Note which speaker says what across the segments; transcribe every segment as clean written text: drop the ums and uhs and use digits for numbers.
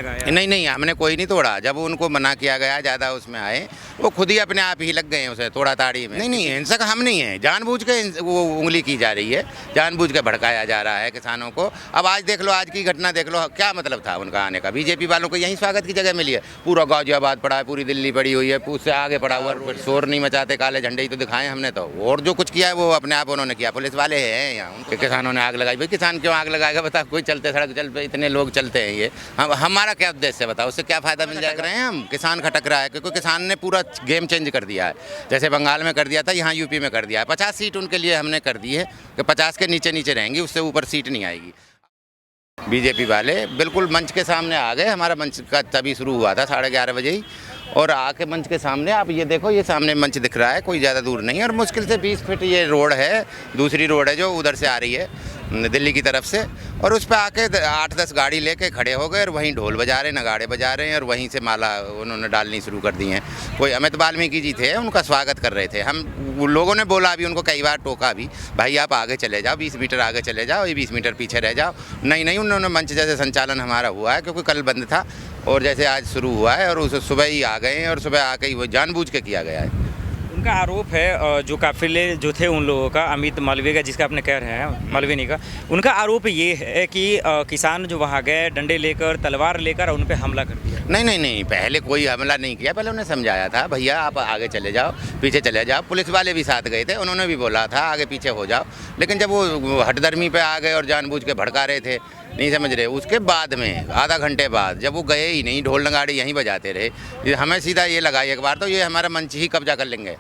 Speaker 1: नहीं नहीं, हमने कोई नहीं तोड़ा। जब उनको मना किया गया, ज़्यादा उसमें आए, वो खुद ही अपने आप ही लग गए हैं उसे तोड़ा ताड़ी में। नहीं नहीं, हिंसक हम नहीं हैं, जानबूझ के वो उंगली की जा रही है, जानबूझ के भड़काया जा रहा है किसानों को। अब आज देख लो, आज की घटना देख लो, क्या मतलब था उनका आने का। बीजेपी वालों को यहीं स्वागत की जगह मिली है। पूरा गाजियाबाद पड़ा है, पूरी दिल्ली पड़ी हुई है, उससे आगे पड़ा हुआ। शोर नहीं मचाते, काले झंडे ही तो दिखाए हमने तो। और जो कुछ किया है वो अपने आप उन्होंने किया। पुलिस वाले हैं यहाँ, उनके किसानों ने आग लगाई। भाई किसान क्यों आग लगाएगा बता? कोई चलते सड़क चल पे इतने लोग चलते हैं, ये हमारा क्या उद्देश्य है बताओ? उससे क्या फायदा मिल जाएगा? रहे हैं हम, किसान खटक रहा है, क्योंकि किसान ने पूरा गेम चेंज कर दिया है। जैसे बंगाल में कर दिया था, यहाँ यूपी में कर दिया है। 50 सीट उनके लिए हमने कर दी है कि 50 के नीचे नीचे रहेंगी, उससे ऊपर सीट नहीं आएगी। बीजेपी वाले बिल्कुल मंच के सामने आ गए। हमारा मंच का तभी शुरू हुआ था 11:30 बजे ही, और आके मंच के सामने आप ये देखो, ये सामने मंच दिख रहा है, कोई ज़्यादा दूर नहीं है। और मुश्किल से 20 फीट ये रोड है, दूसरी रोड है जो उधर से आ रही है दिल्ली की तरफ से। और उस पर आके 8-10 गाड़ी लेके खड़े हो गए, और वहीं ढोल बजा रहे हैं, नगाड़े बजा रहे हैं, और वहीं से माला उन्होंने डालनी शुरू कर दी हैं। कोई अमित वाल्मीकि जी थे, उनका स्वागत कर रहे थे। हम लोगों ने बोला भी, उनको कई बार टोका भी, भाई आप आगे चले जाओ, 20 मीटर आगे चले जाओ, ये 20 मीटर पीछे रह जाओ। नहीं नहीं, उन्होंने मंच जैसे संचालन हमारा हुआ है, क्योंकि कल बंद था और जैसे आज शुरू हुआ है, और उसे सुबह ही आ गए हैं, और सुबह आके ही वो जानबूझ के किया गया है।
Speaker 2: उनका आरोप है, जो काफिले जो थे उन लोगों का, अमित मालवीय का, जिसका आपने कह रहे हैं, मालवीय का, उनका आरोप ये है कि किसान जो वहाँ गए डंडे लेकर, तलवार लेकर, उन पर हमला कर दिया।
Speaker 1: नहीं नहीं नहीं, पहले कोई हमला नहीं किया। पहले उन्हें समझाया था, भैया आप आगे चले जाओ, पीछे चले जाओ। पुलिस वाले भी साथ गए थे, उन्होंने भी बोला था आगे पीछे हो जाओ। लेकिन जब वो हठधर्मी पे आ गए और जानबूझ के भड़का रहे थे, नहीं समझ रहे, उसके बाद में आधा घंटे बाद जब वो गए ही नहीं, ढोल नगाड़े यहीं बजाते रहे, हमें सीधा ये लगा एक बार तो ये हमारा मंच ही कब्जा कर लेंगे,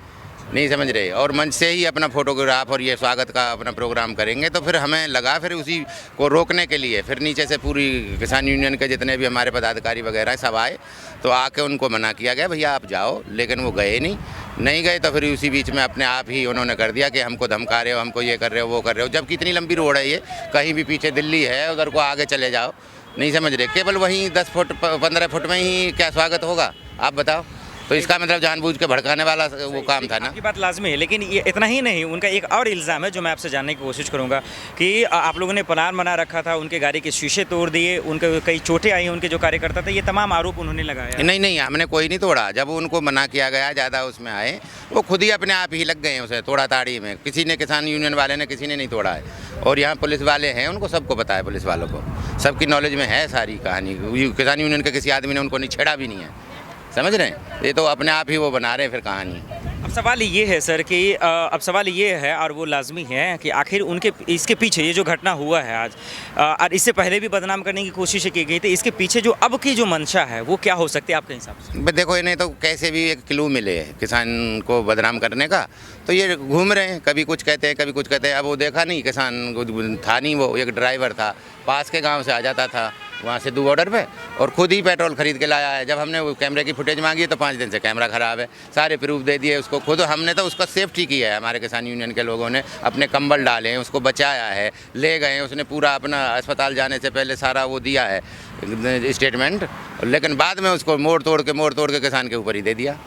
Speaker 1: नहीं समझ रहे, और मंच से ही अपना फोटोग्राफ और ये स्वागत का अपना प्रोग्राम करेंगे। तो फिर हमें लगा, फिर उसी को रोकने के लिए फिर नीचे से पूरी किसान यूनियन के जितने भी हमारे पदाधिकारी वगैरह सब आए, तो आके उनको मना किया गया, भैया आप जाओ। लेकिन वो गए नहीं गए। तो फिर उसी बीच में अपने आप ही उन्होंने कर दिया कि हमको धमका रहे हो, हमको ये कर रहे हो, वो कर रहे हो। जबकि इतनी लंबी रोड है ये, कहीं भी पीछे दिल्ली है, उधर को आगे चले जाओ, नहीं समझ रहे। केवल वहीं 10 फुट 15 फुट में ही क्या स्वागत होगा आप बताओ? तो इसका मतलब जानबूझ के भड़काने वाला वो काम था ना।
Speaker 2: आपकी बात लाजमी है, लेकिन ये इतना ही नहीं, उनका एक और इल्ज़ाम है जो मैं आपसे जानने की कोशिश करूंगा कि आप लोगों ने प्लान बना रखा था, उनके गाड़ी के शीशे तोड़ दिए, उनके कई चोटें आई, उनके जो कार्यकर्ता थे, ये तमाम आरोप उन्होंने लगाया।
Speaker 1: नहीं नहीं, हमने कोई नहीं तोड़ा। जब उनको मना किया गया, ज़्यादा उसमें आए, वो खुद ही अपने आप ही लग गए हैं उसे तोड़ा ताड़ी में। किसी ने, किसान यूनियन वाले ने, किसी ने नहीं तोड़ा है। और यहाँ पुलिस वाले हैं, उनको सबको पता है, पुलिस वालों को सबकी नॉलेज में है सारी कहानी। किसान यूनियन के किसी आदमी ने उनको नहीं छेड़ा भी नहीं है, समझ रहे हैं? ये तो अपने आप ही वो बना रहे हैं फिर कहानी।
Speaker 2: अब सवाल ये है सर कि अब सवाल ये है, और वो लाजमी है कि आखिर उनके इसके पीछे ये जो घटना हुआ है आज, और इससे पहले भी बदनाम करने की कोशिश की गई थी, इसके पीछे जो अब की जो मंशा है वो क्या हो सकती है आपके हिसाब से?
Speaker 1: देखो, इन्हें तो कैसे भी एक क्लू मिले है किसान को बदनाम करने का, तो ये घूम रहे हैं, कभी कुछ कहते हैं, कभी कुछ कहते हैं। अब वो देखा नहीं, किसान था नहीं, वो एक ड्राइवर था, पास के गाँव से आ जाता था वहाँ से बॉर्डर पे, और खुद ही पेट्रोल खरीद के लाया है। जब हमने वो कैमरे की फुटेज मांगी तो 5 दिन से कैमरा ख़राब है, सारे प्रूफ दे दिए उसको। खुद हमने तो उसका सेफ्टी की है, हमारे किसान यूनियन के लोगों ने अपने कंबल डाले हैं, उसको बचाया है, ले गए। उसने पूरा अपना अस्पताल जाने से पहले सारा वो दिया है स्टेटमेंट, लेकिन बाद में उसको मोड़ तोड़ के किसान के ऊपर ही दे दिया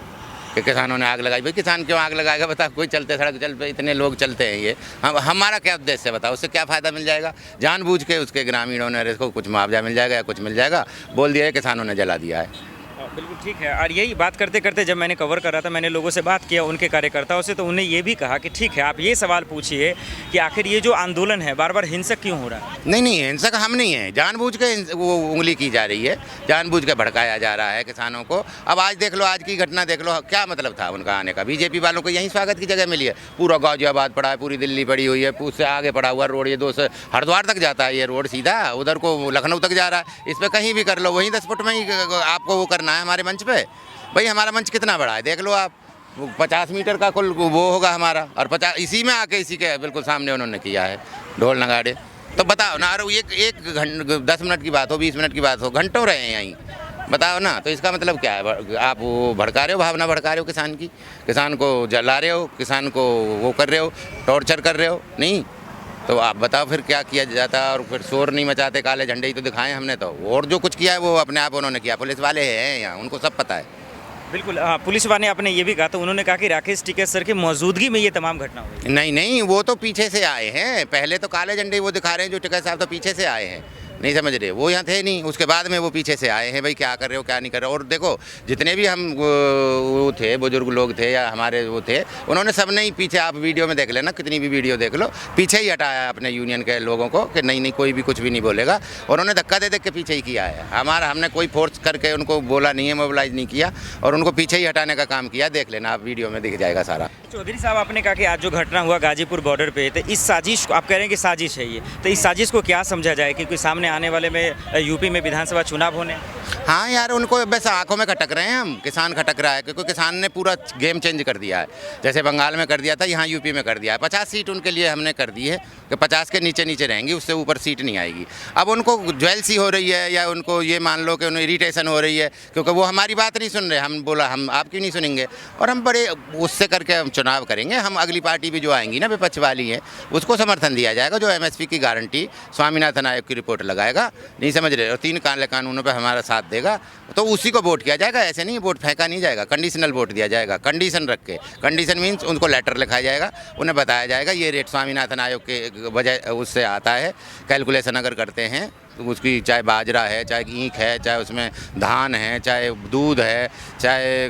Speaker 1: कि किसानों ने आग लगाई। भाई किसान क्यों आग लगाएगा बता? कोई चलते सड़क चल पे इतने लोग चलते हैं, ये हमारा क्या उद्देश्य है बताओ? उससे क्या फ़ायदा मिल जाएगा? जानबूझ के उसके ग्रामीणों ने इसको कुछ मुआवजा मिल जाएगा या कुछ मिल जाएगा बोल दिया है, किसानों ने जला दिया है।
Speaker 2: बिल्कुल ठीक है। और यही बात करते करते जब मैंने कवर कर रहा था, मैंने लोगों से बात किया, उनके कार्यकर्ताओं से, तो उन्हें ये भी कहा कि ठीक है, आप ये सवाल पूछिए कि आखिर ये जो आंदोलन है बार बार हिंसक क्यों हो रहा है?
Speaker 1: नहीं नहीं, हिंसक हम नहीं हैं, जानबूझ के वो उंगली की जा रही है, जानबूझ के भड़काया जा रहा है किसानों को। अब आज देख लो, आज की घटना देख लो, क्या मतलब था उनका आने का। बीजेपी वालों को यहीं स्वागत की जगह मिली है। पूरा गाजियाबाद पड़ा है, पूरी दिल्ली पड़ी हुई है, उससे आगे पड़ा हुआ रोड, ये 2 से हरिद्वार तक जाता है ये रोड सीधा, उधर को लखनऊ तक जा रहा है। इस पर कहीं भी कर लो, वहीं 10 फुट में ही आपको वो करना है हमारे मंच पे। भाई हमारा मंच कितना बड़ा है देख लो आप, 50 मीटर का कुल वो होगा हमारा, और 50 इसी में आके इसी के बिल्कुल सामने उन्होंने किया है ढोल नगाड़े। तो बताओ ना, अरे एक 10 मिनट की बात हो, 20 मिनट की बात हो, घंटों रहे हैं यहीं, बताओ ना। तो इसका मतलब क्या है? आप वो भड़का रहे हो, भावना भड़का रहे हो किसान की, किसान को जला रहे हो, किसान को वो कर रहे हो, टॉर्चर कर रहे हो। नहीं तो आप बताओ फिर क्या किया जाता? और फिर शोर नहीं मचाते, काले झंडे ही तो दिखाए हमने तो। और जो कुछ किया है वो अपने आप उन्होंने किया। पुलिस वाले हैं यहाँ, उनको सब पता है।
Speaker 2: बिल्कुल, हाँ, पुलिस वाले आपने ये भी कहा था, उन्होंने कहा कि राकेश टिकैत सर की मौजूदगी में ये तमाम घटना हुई।
Speaker 1: नहीं नहीं, वो तो पीछे से आए हैं, पहले तो काले झंडे वो दिखा रहे हैं जो टिकैत साहब तो पीछे से आए हैं, नहीं समझ रहे, वो यहाँ थे नहीं, उसके बाद में वो पीछे से आए हैं, भाई क्या कर रहे हो क्या नहीं कर रहे हो। और देखो जितने भी हम वो थे बुजुर्ग लोग थे या हमारे वो थे, उन्होंने सब नहीं पीछे, आप वीडियो में देख लेना, कितनी भी वीडियो देख लो, पीछे ही हटाया अपने यूनियन के लोगों को कि नहीं कोई भी कुछ भी नहीं बोलेगा। और उन्होंने धक्का दे के पीछे ही किया है, हमने कोई फोर्स करके उनको बोला नहीं है, मोबिलाइज नहीं किया, और उनको पीछे ही हटाने का काम किया। देख लेना आप वीडियो में दिख जाएगा सारा।
Speaker 2: चौधरी साहब, आपने कहा कि आज जो घटना हुआ गाजीपुर बॉर्डर पे, तो इस साजिश को आप कह रहे हैं कि साजिश है ये, तो इस साजिश को क्या समझा जाए कि कोई सामने आने वाले में यूपी में विधानसभा चुनाव होने?
Speaker 1: हाँ यार, उनको बस आंखों में खटक रहे हैं हम, किसान खटक रहा है, क्योंकि किसान ने पूरा गेम चेंज कर दिया है। जैसे बंगाल में कर दिया था, यहाँ यूपी में कर दिया है। 50 सीट उनके लिए हमने कर दी है कि 50 के नीचे नीचे रहेंगी, उससे ऊपर सीट नहीं आएगी। अब उनको ज्वेलसी हो रही है, या उनको ये मान लो कि उन्हें इरिटेशन हो रही है, क्योंकि वो हमारी बात नहीं सुन रहे। हम बोला हम आपकी नहीं सुनेंगे, और हम बड़े उससे करके हम चुनाव करेंगे। हम अगली पार्टी भी जो आएंगी ना, विपक्ष वाली है, उसको समर्थन दिया जाएगा, जो MSP की गारंटी स्वामीनाथन आयोग की रिपोर्ट लगाएगा, नहीं समझ रहे, और 3 काले कानूनों पर हमारा साथ देगा, तो उसी को वोट किया जाएगा। ऐसे नहीं वोट फेंका नहीं जाएगा, कंडीशनल वोट दिया जाएगा, कंडीशन रख के। कंडीशन मीन्स उनको लेटर लिखाया जाएगा, उन्हें बताया जाएगा ये रेट स्वामीनाथन आयोग के वजह उससे आता है, कैलकुलेशन अगर करते हैं तो उसकी, चाहे बाजरा है, चाहे ईख है, चाहे उसमें धान है, चाहे दूध है, चाहे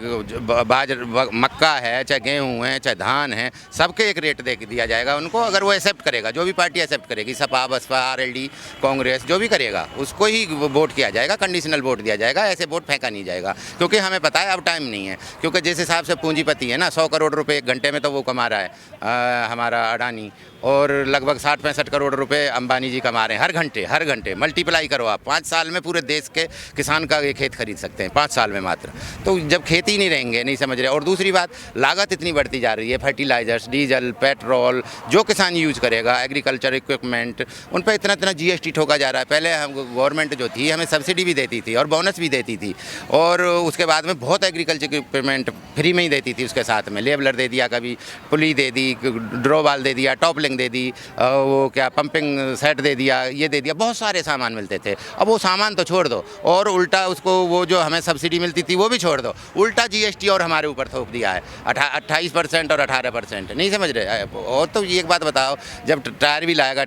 Speaker 1: मक्का है, चाहे गेहूँ है, चाहे धान है, सबके एक रेट दे दिया जाएगा उनको। अगर वो एक्सेप्ट करेगा, जो भी पार्टी एक्सेप्ट करेगी, सपा बसपा RLD कांग्रेस जो भी करेगा, उसको ही वोट किया जाएगा, कंडीशनल वोट दिया जाएगा। ऐसे वोट फेंका नहीं जाएगा, क्योंकि हमें पता है अब टाइम नहीं है। क्योंकि जिस हिसाब से पूंजीपति है ना, 100 करोड़ रुपये 1 घंटे में तो वो कमा रहा है हमारा अडानी, और लगभग 60-65 करोड़ रुपए अंबानी जी कमा रहे हैं हर घंटे। मल्टीप्लाई करो आप, 5 साल में पूरे देश के किसान का ये खेत खरीद सकते हैं, 5 साल में मात्र। तो जब खेती नहीं रहेंगे, नहीं समझ रहे। और दूसरी बात, लागत इतनी बढ़ती जा रही है, फर्टिलाइजर्स, डीजल, पेट्रोल, जो किसान यूज़ करेगा, एग्रीकल्चर इक्विपमेंट, उन पर इतना GST ठोका जा रहा है। पहले हम गवर्नमेंट जो थी हमें सब्सिडी भी देती थी और बोनस भी देती थी, और उसके बाद में बहुत एग्रीकल्चर इक्विपमेंट फ्री में ही देती थी। उसके साथ में लेवलर दे दिया, कभी पुली दे दी, ड्रोबाल दे दिया, टॉपलिंग दे दी, वो क्या पंपिंग सेट दे दिया, ये दे दिया, बहुत सारे सामान मिलते थे। अब वो सामान तो छोड़ दो, और उल्टा उसको वो जो हमें सब्सिडी मिलती थी वो भी छोड़ दो, उल्टा GST और हमारे ऊपर थोप दिया है 28% और 18%, नहीं समझ रहे। और तो ये एक बात बताओ, जब टायर भी लाएगा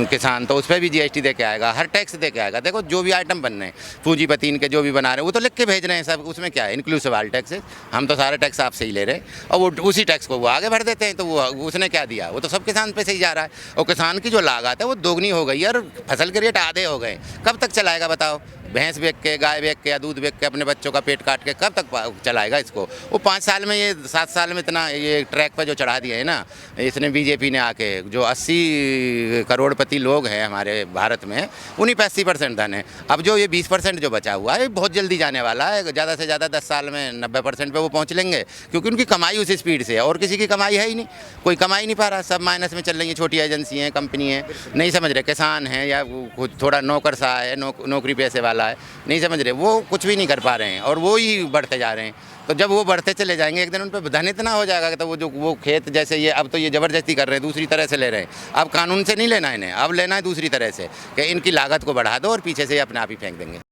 Speaker 1: किसान तो उस पर भी GST दे के आएगा, हर टैक्स दे के आएगा। देखो जो भी आइटम बन रहे हैं, पूंजीपति इनके जो भी बना रहे हैं, वो तो लिख के भेज रहे हैं सब, उसमें क्या है, इंक्लूसिव ऑल टैक्सेस, हम तो सारे टैक्स आपसे ही ले रहे हैं, और वो उसी टैक्स को वो आगे भर देते हैं। तो वो उसने क्या दिया, वो तो सब किसान पे से ही जा रहा है, और किसान की जो लागत है वो दोगुनी हो गई है, और फसल के रेट आधे हो गए। कब तक चलाएगा बताओ, भैंस बेच के, गाय बेच के, या दूध बेच के अपने बच्चों का पेट काट के कब तक चलाएगा इसको? वो 5 साल में, ये 7 साल में इतना ये ट्रैक पर जो चढ़ा दिया है ना इसने BJP ने आके, जो 80 करोड़पति लोग हैं हमारे भारत में, उन्हीं पे 80% धन है। अब जो ये 20% जो बचा हुआ है बहुत जल्दी जाने वाला है, ज़्यादा से ज़्यादा 10 साल में 90% पे वो पहुँच लेंगे, क्योंकि उनकी कमाई उसी स्पीड से है, और किसी की कमाई है ही नहीं, कोई कमाई नहीं पा रहा, सब माइनस में चल रही है। छोटी एजेंसी हैं, कंपनी है, नहीं समझ रहे, किसान हैं या थोड़ा नौकर सा है, नौकरी पैसे वाला है, नहीं समझ रहे, वो कुछ भी नहीं कर पा रहे हैं, और वो ही बढ़ते जा रहे हैं। तो जब वो बढ़ते चले जाएंगे, एक दिन उन पर धन इतना हो जाएगा कि तो वो खेत, जैसे ये अब तो ये ज़बरदस्ती कर रहे हैं, दूसरी तरह से ले रहे हैं। अब कानून से नहीं लेना है इन्हें, अब लेना है दूसरी तरह से, कि इनकी लागत को बढ़ा दो और पीछे से अपने आप ही फेंक देंगे।